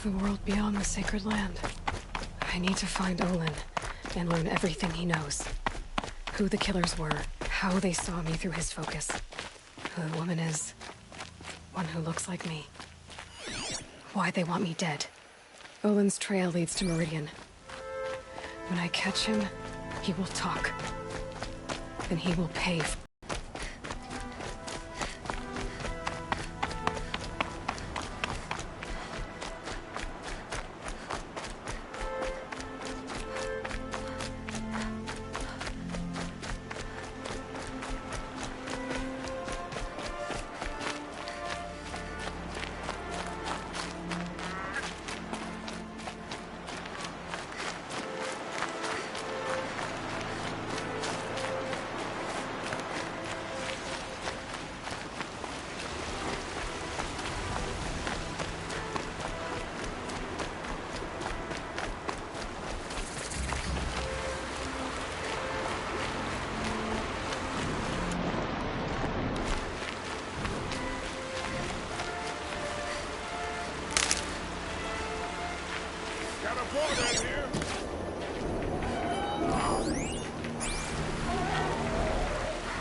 the world beyond the sacred land. I need to find Olin and learn everything he knows. Who the killers were, how they saw me through his focus, who the woman is, one who looks like me. Why they want me dead. Olin's trail leads to Meridian. When I catch him, he will talk. Then he will pay for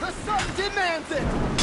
The sun demands it!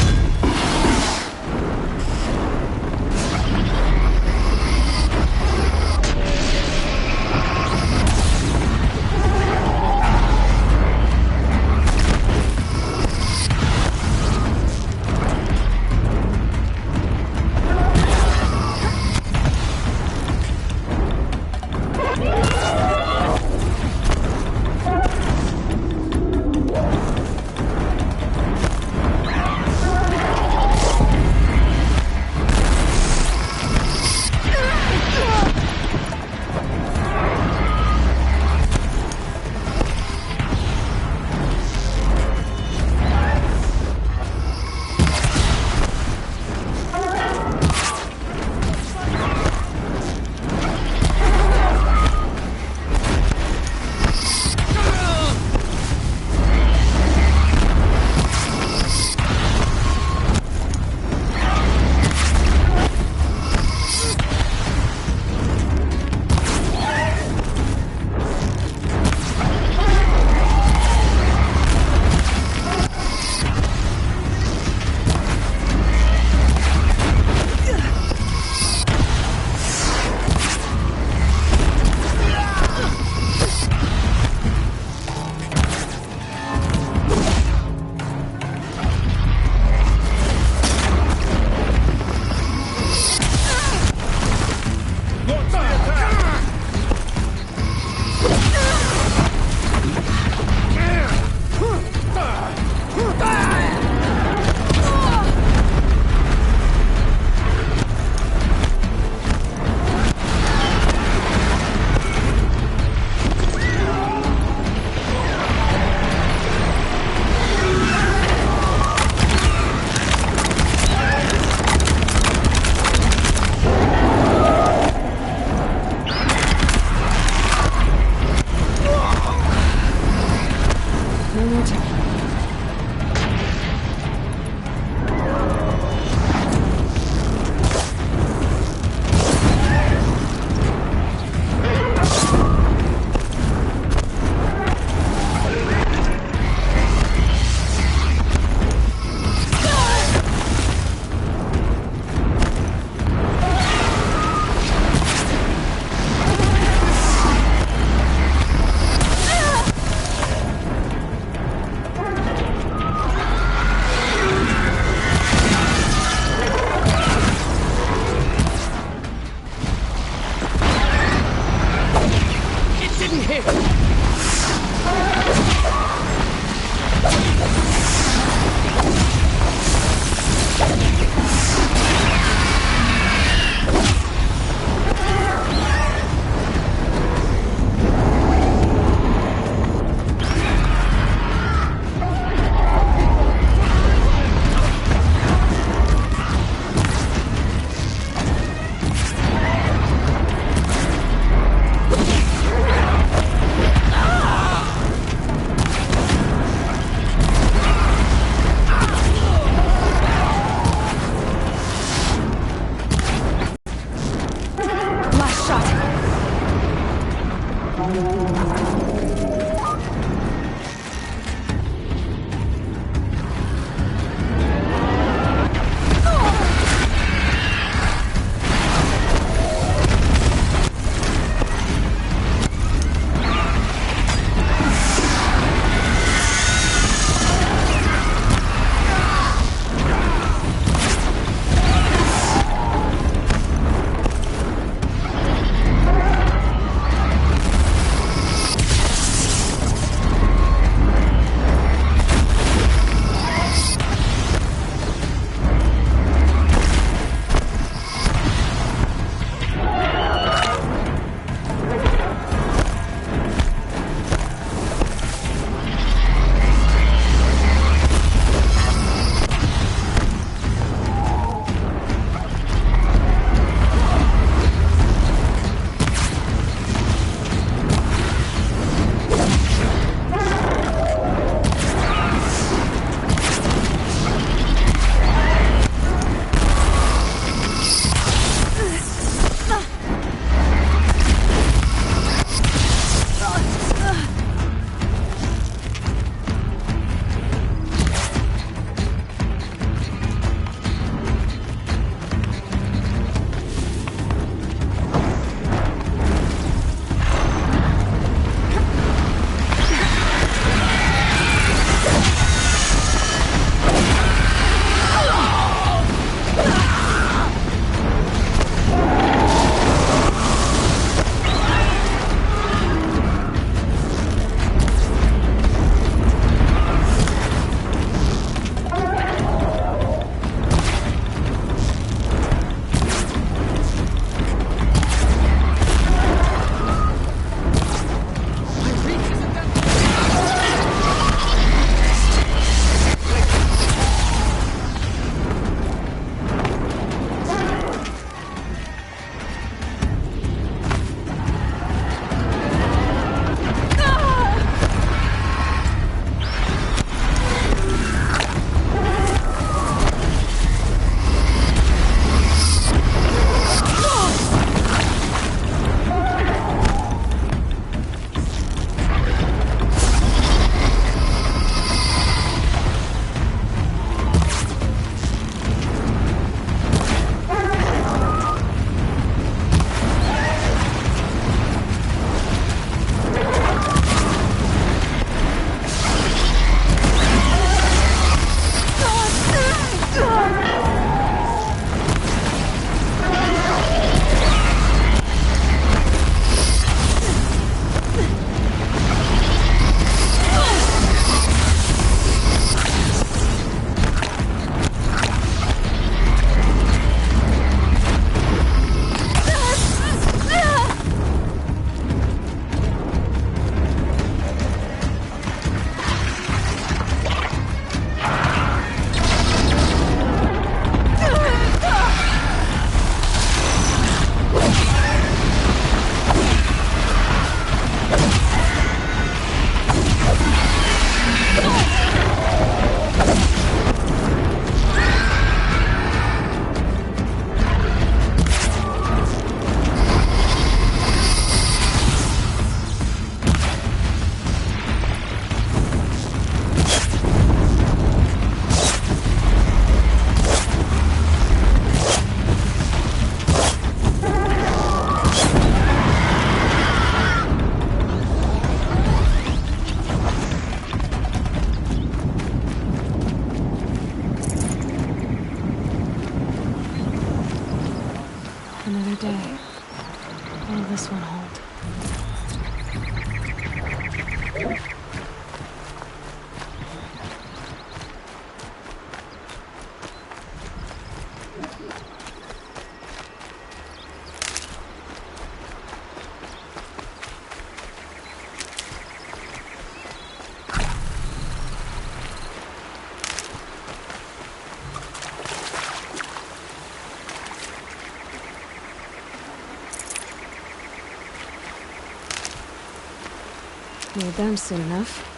Need them soon enough.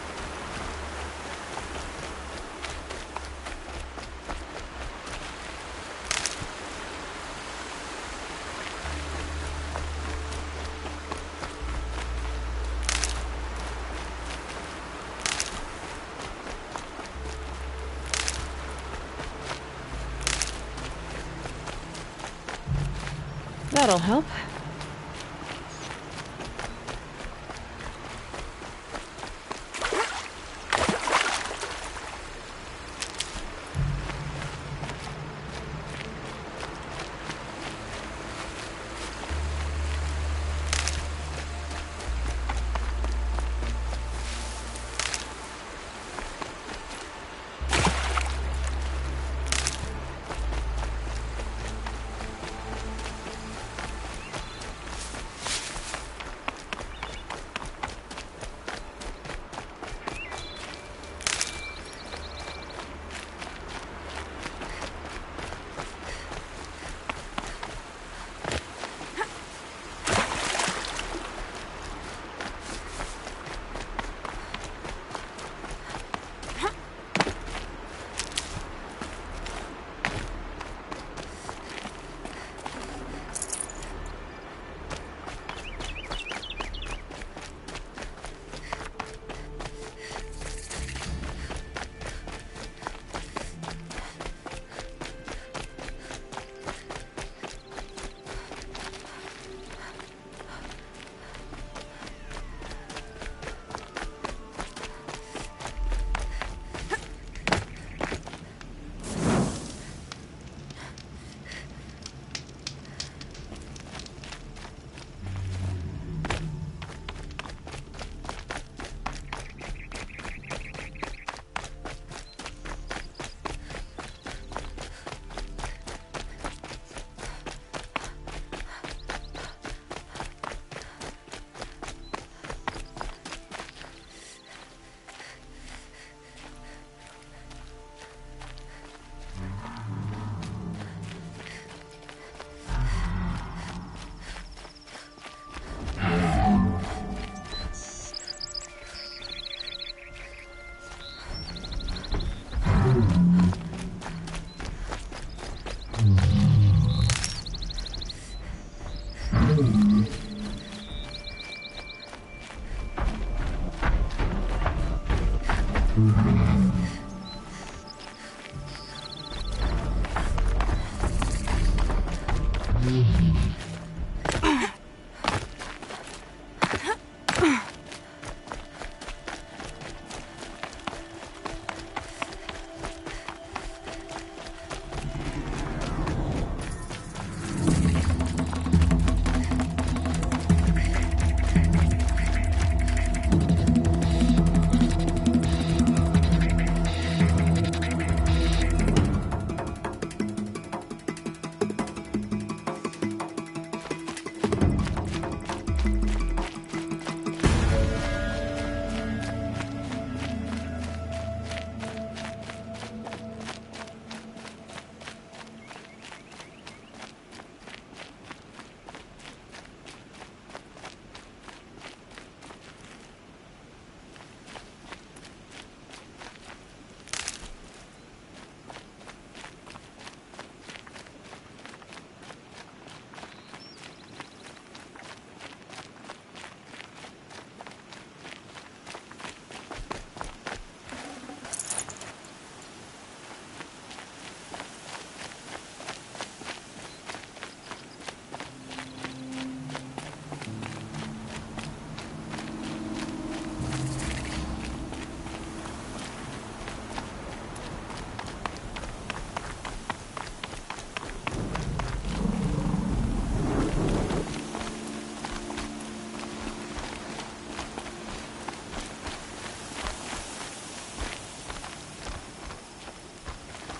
That'll help.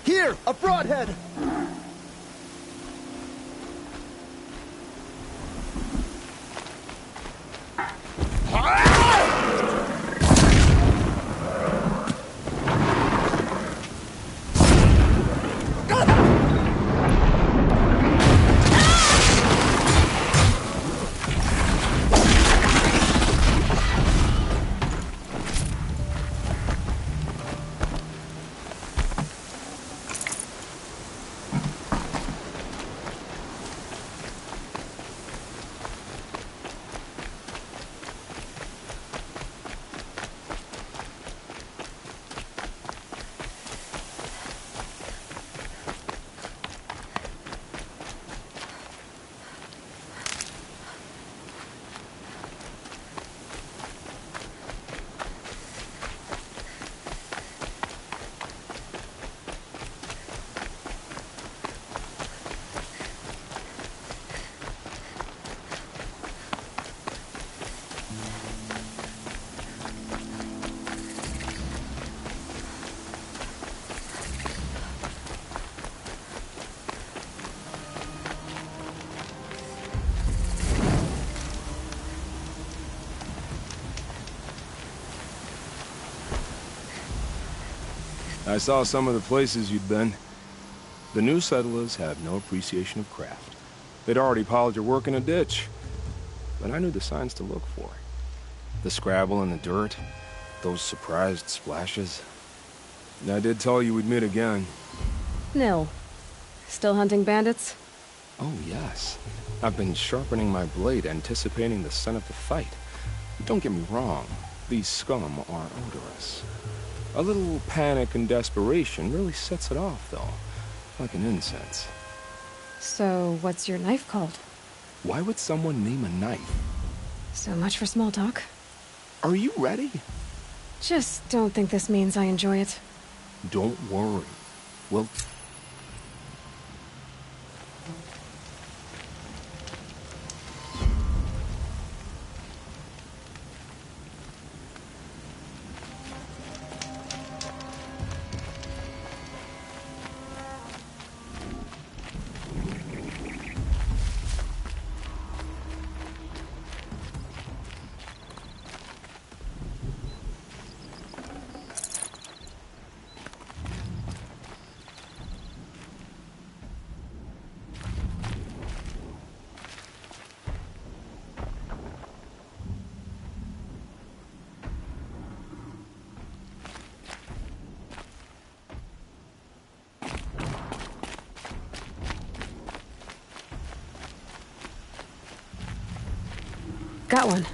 Here, a broadhead! I saw some of the places you'd been. The new settlers have no appreciation of craft. They'd already piled your work in a ditch. But I knew the signs to look for. The scrabble in the dirt, those surprised splashes. And I did tell you we'd meet again. Nil. Still hunting bandits? Oh, yes. I've been sharpening my blade, anticipating the scent of the fight. Don't get me wrong, these scum are odorous. A little panic and desperation really sets it off, though. Like an incense. So, what's your knife called? Why would someone name a knife? So much for small talk. Are you ready? Just don't think this means I enjoy it. Don't worry. Well... Got one.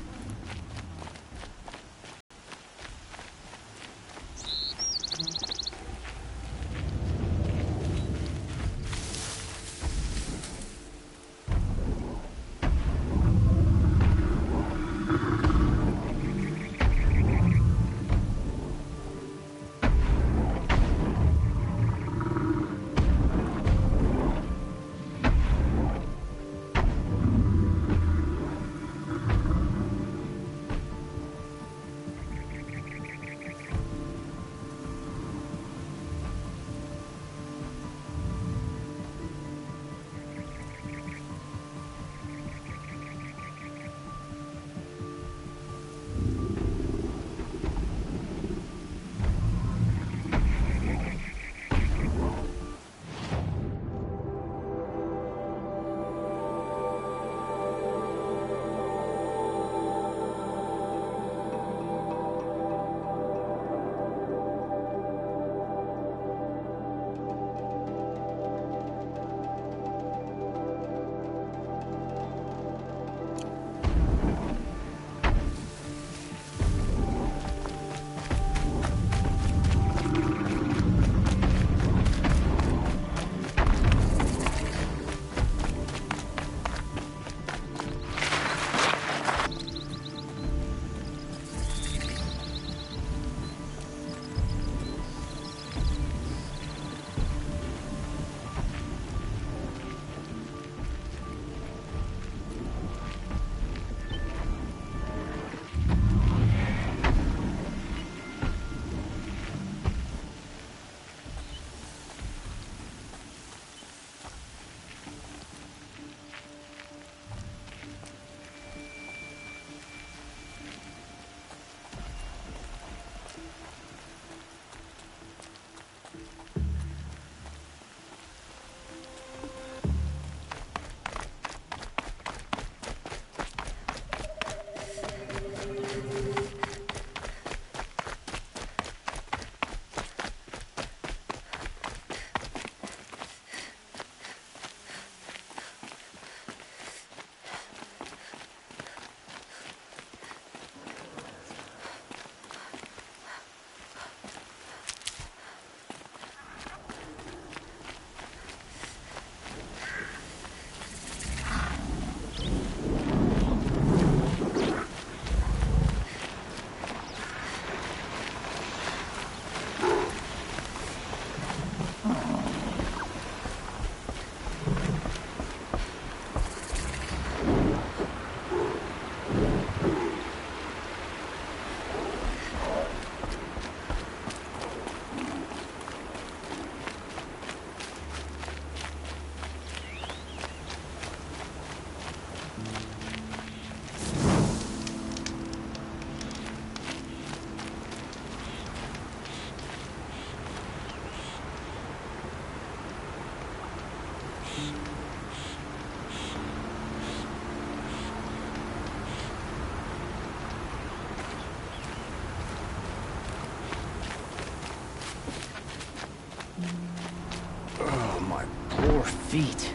feet.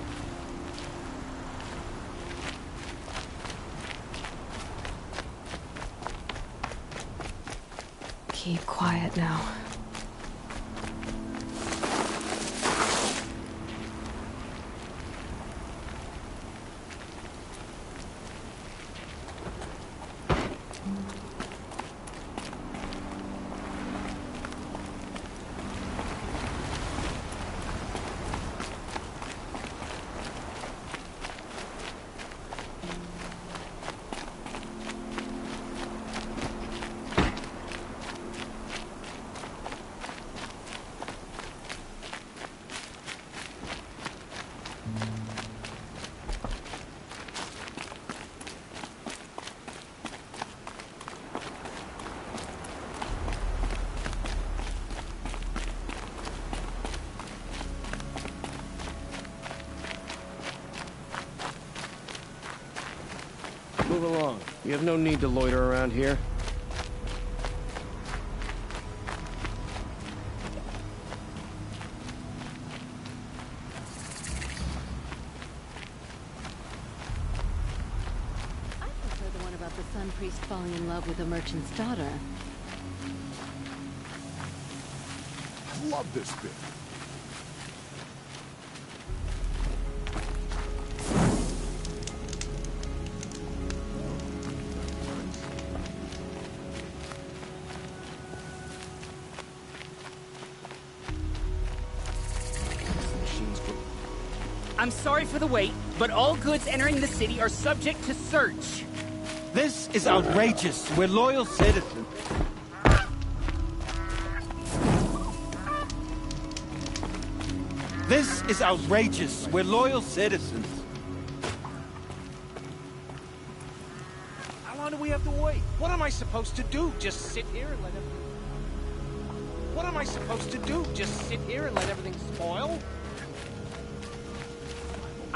Keep quiet now. Move along. You have no need to loiter around here. I prefer the one about the Sun Priest falling in love with a merchant's daughter. I love this bit. I'm sorry for the wait, but all goods entering the city are subject to search. This is outrageous. We're loyal citizens. This is outrageous. We're loyal citizens. How long do we have to wait? What am I supposed to do? Just sit here and let everything... What am I supposed to do? Just sit here and let everything spoil?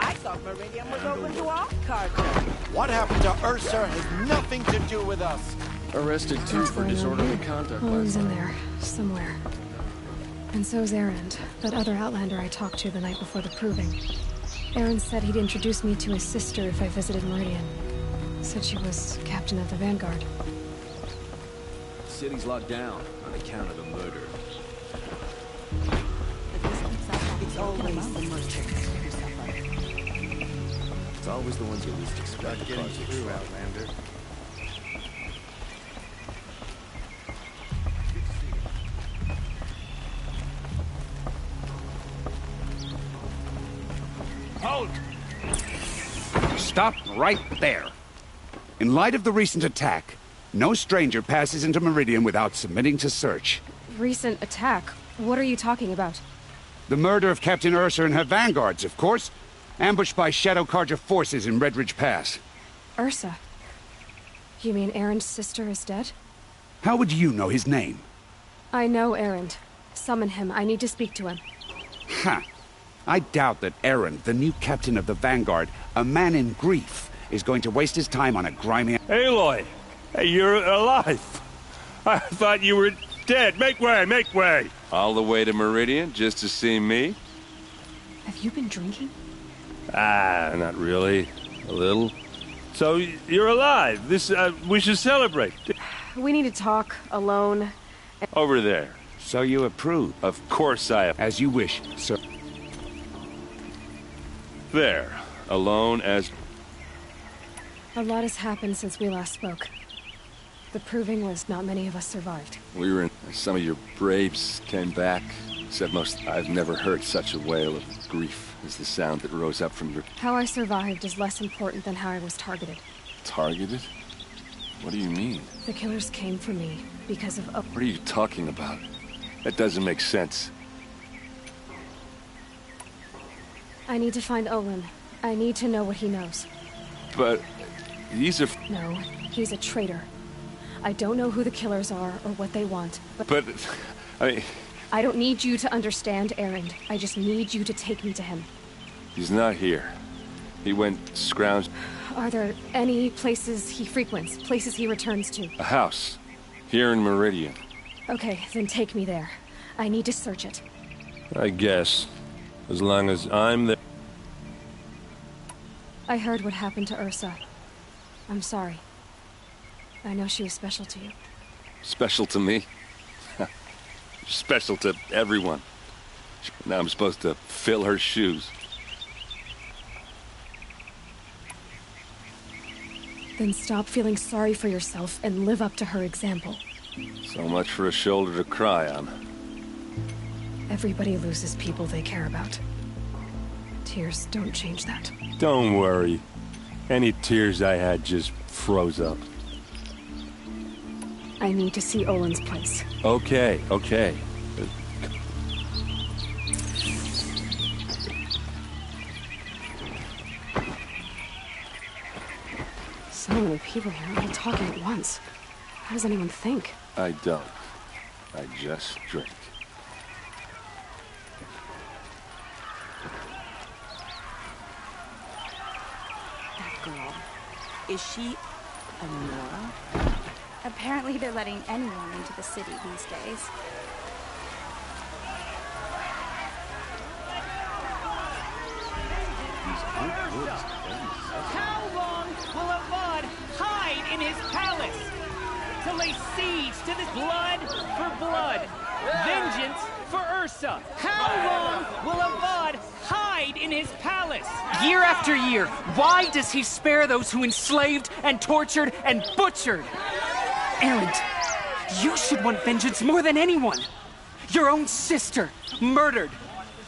I thought Meridian was open to all cargo. What happened to Ursa has nothing to do with us. Arrested too What's for going on disorderly here? conduct. Olin's in there, somewhere. And so's Erend, that other Outlander I talked to the night before the proving. Erend said he'd introduce me to his sister if I visited Meridian. Said she was captain of the Vanguard. The city's locked down on account of the murder. It's always the merchants who suffer. It's always the ones you least expect. Getting through, Outlander. Halt! Stop right there. In light of the recent attack, no stranger passes into Meridian without submitting to search. Recent attack? What are you talking about? The murder of Captain Ursa and her vanguards, of course. Ambushed by Shadow Carja forces in Redridge Pass. Ursa? You mean Erend's sister is dead? How would you know his name? I know Erend. Summon him. I need to speak to him. Ha! I doubt that Erend, the new captain of the Vanguard, a man in grief, is going to waste his time on a grimy... Aloy! Hey, you're alive! I thought you were dead. Make way, make way! All the way to Meridian just to see me? Have you been drinking? Ah, not really. A little. So, you're alive. We should celebrate. We need to talk, alone. Over there. So you approve? Of course I am. As you wish, sir. There. Alone as... A lot has happened since we last spoke. The proving was not many of us survived. We were in... Some of your braves came back. Said most... I've never heard such a wail of grief as the sound that rose up from your... How I survived is less important than how I was targeted. Targeted? What do you mean? The killers came for me because of... What are you talking about? That doesn't make sense. I need to find Olin. I need to know what he knows. But... these are... No, he's a traitor. I don't know who the killers are or what they want, But... I mean... I don't need you to understand Erend. I just need you to take me to him. He's not here. He went scrounge... Are there any places he frequents? Places he returns to? A house. Here in Meridian. Okay, then take me there. I need to search it. I guess. As long as I'm there. I heard what happened to Ursa. I'm sorry. I know she was special to you. Special to me? Special to everyone. Now I'm supposed to fill her shoes. Then stop feeling sorry for yourself and live up to her example. So much for a shoulder to cry on. Everybody loses people they care about. Tears don't change that. Don't worry. Any tears I had just froze up. I need to see Olin's place. Okay, okay. So many people here, all talking at once. How does anyone think? I don't. I just drink. That girl. Is she a Nora? Apparently they're letting anyone into the city these days. How long will Avad hide in his palace? To lay siege to this blood for blood, vengeance for Ursa. How long will Avad hide in his palace? Year after year, why does he spare those who enslaved and tortured and butchered? Erend, you should want vengeance more than anyone. Your own sister, murdered,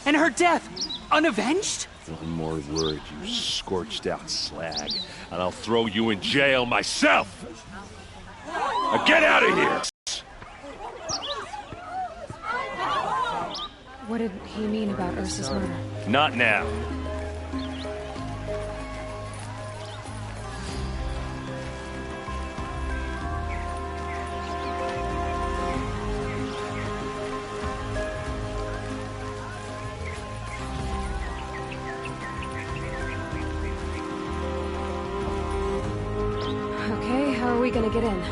and her death, unavenged? One more word, you scorched-out slag, and I'll throw you in jail myself! Now get out of here! What did he mean about Ursa's murder? Not now. Okay, how are we gonna get in?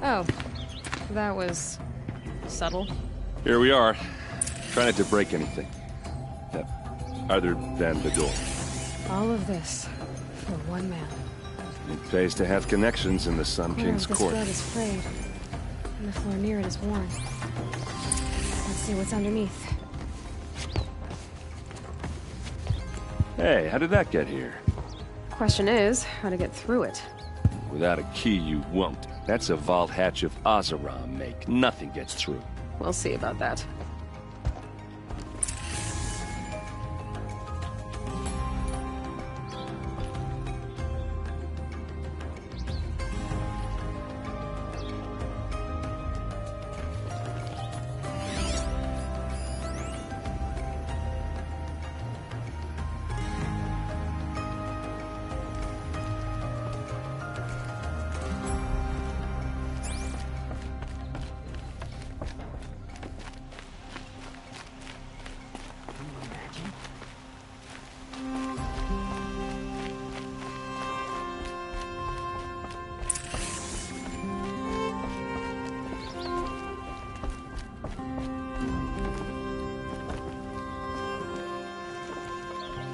Oh, that was subtle. Here we are. Try not to break anything. Other than the door. All of this for one man. It pays to have connections in the Sun King's court. The is frayed, and the floor near it is worn. Let's see what's underneath. Hey, how did that get here? Question is, how to get through it. Without a key, you won't. That's a vault hatch of Oseram make. Nothing gets through. We'll see about that.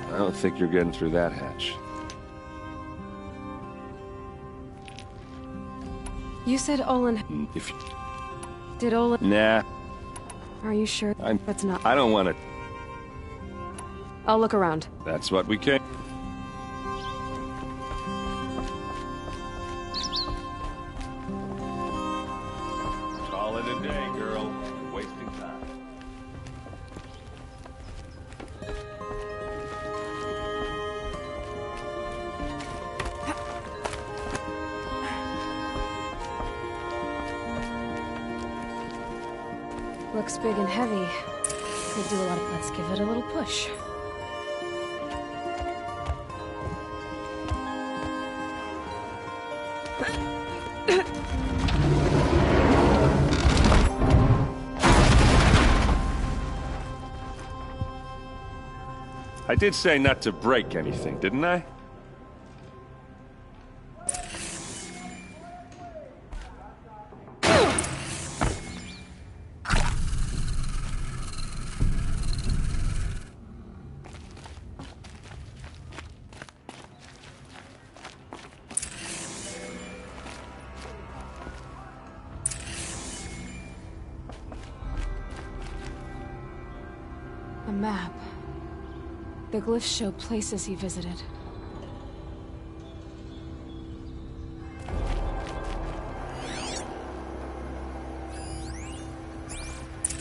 I don't think you're getting through that hatch. You said Olin... If you... Did Olin... Nah. Are you sure that's not... I don't want to... I'll look around. That's what we came... Call it a day, girl. You're wasting time. Looks big and heavy. Could do a lot of... Let's give it a little push. I did say not to break anything, didn't I? map. The glyphs show places he visited.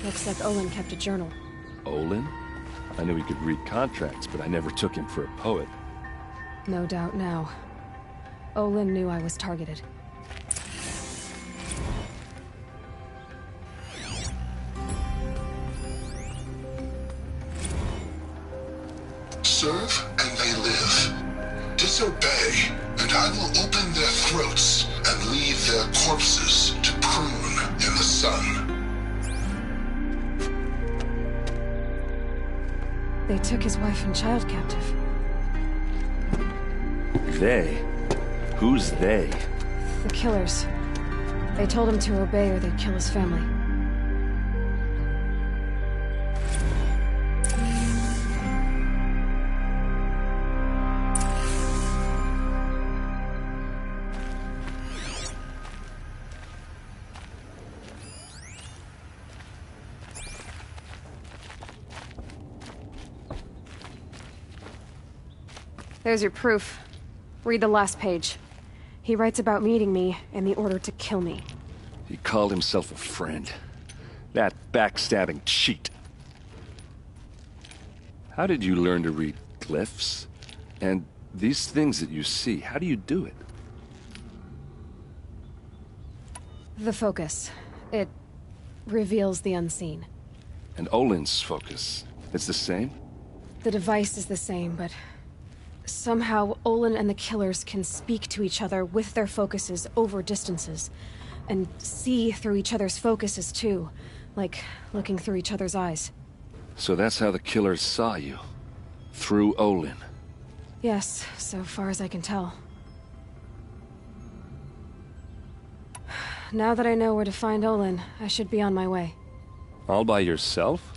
Looks like Olin kept a journal. Olin? I knew he could read contracts, but I never took him for a poet. No doubt now. Olin knew I was targeted. Serve and they live. Disobey, and I will open their throats and leave their corpses to prune in the sun. They took his wife and child captive. They? Who's they? The killers. They told him to obey or they'd kill his family. There's your proof. Read the last page. He writes about meeting me and the order to kill me. He called himself a friend. That backstabbing cheat. How did you learn to read glyphs? And these things that you see, how do you do it? The focus. It reveals the unseen. And Olin's focus, it's the same? The device is the same, but somehow Olin and the killers can speak to each other with their focuses over distances. And see through each other's focuses too. Like looking through each other's eyes. So that's how the killers saw you? Through Olin? Yes, so far as I can tell. Now that I know where to find Olin, I should be on my way. All by yourself?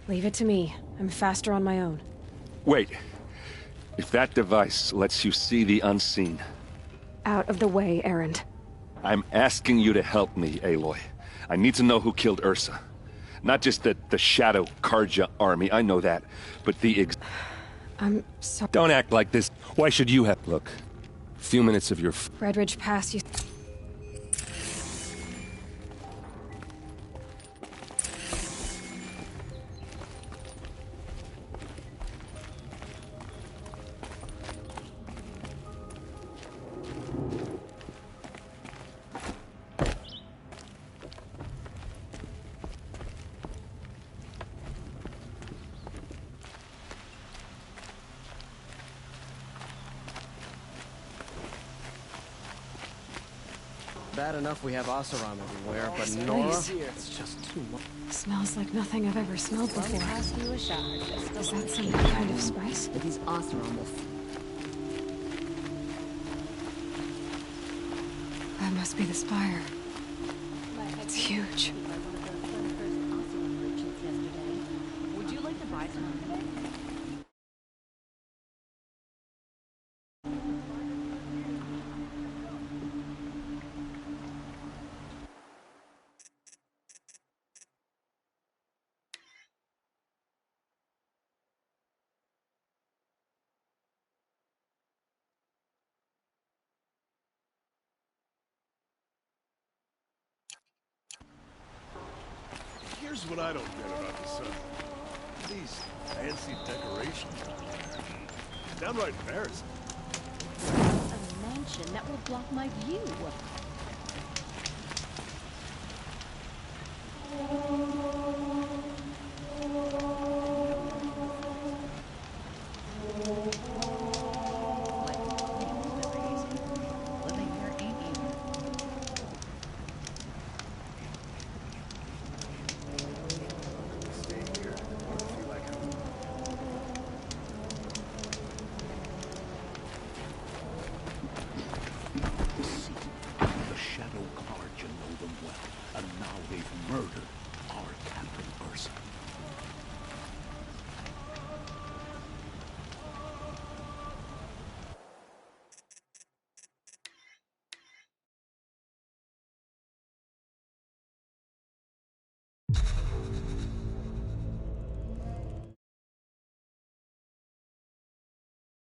Leave it to me. I'm faster on my own. Wait. If that device lets you see the unseen... Out of the way, Erend. I'm asking you to help me, Aloy. I need to know who killed Ursa. Not just the Shadow Karja army, I know that, but the I'm sorry. Don't act like this. Why should you have... Look, a few minutes of your... Redridge Pass, you... Bad enough we have Oseram everywhere, but This Nora? place. It's just too much. Smells like nothing I've ever smelled before. Is that some kind of spice? It is Oseram. That must be the spire. It's huge. Would you like to buy some? Here's what I don't get about the sun. These fancy decorations. Downright embarrassing. A mansion that will block my view. The Shadow Karja know them well, and now they've murdered our Captain Ursa.